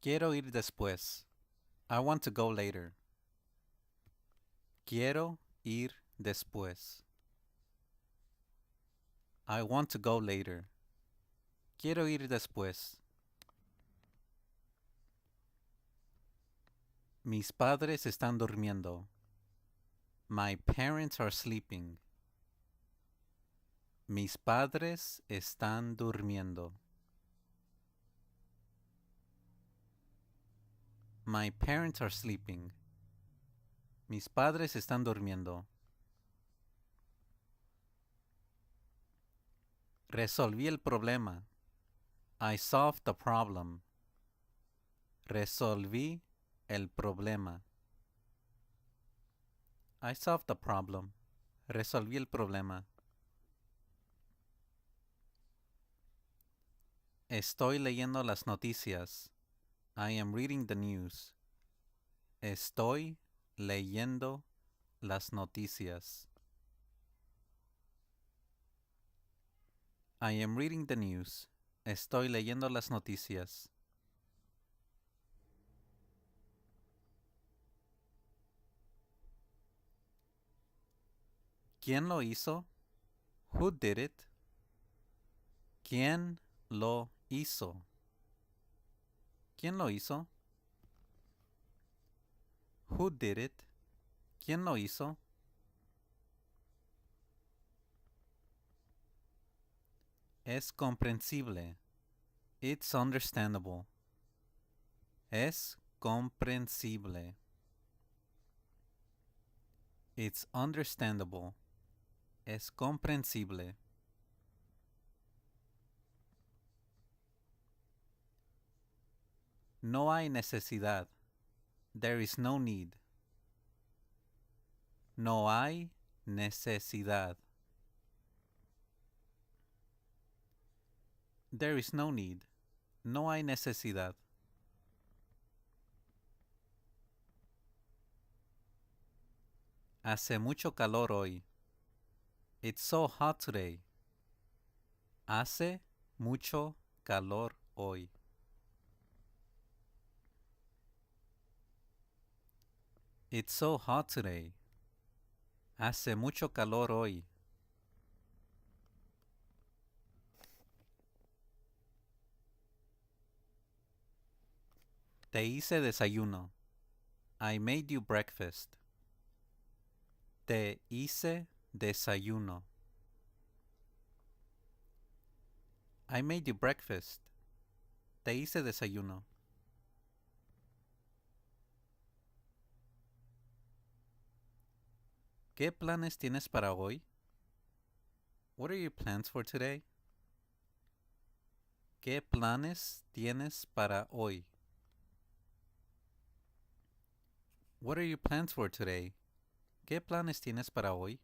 Quiero ir después. I want to go later. Quiero ir después. I want to go later. Quiero ir después. Mis padres están durmiendo. My parents are sleeping. Mis padres están durmiendo. My parents are sleeping. Mis padres están durmiendo. Resolví el problema. I solved the problem. Resolví el problema. I solved the problem. Resolví el problema. Estoy leyendo las noticias. I am reading the news. Estoy leyendo las noticias. I am reading the news. Estoy leyendo las noticias. ¿Quién lo hizo? Who did it? ¿Quién lo hizo? ¿Quién lo hizo? Who did it? ¿Quién lo hizo? Es comprensible. It's understandable. Es comprensible. It's understandable. Es comprensible. No hay necesidad. There is no need. No hay necesidad. There is no need. No hay necesidad. Hace mucho calor hoy. It's so hot today. Hace mucho calor hoy. It's so hot today. Hace mucho calor hoy. Te hice desayuno. I made you breakfast. Te hice desayuno. I made you breakfast. Te hice desayuno. ¿Qué planes tienes para hoy? What are your plans for today? ¿Qué planes tienes para hoy? What are your plans for today? ¿Qué planes tienes para hoy?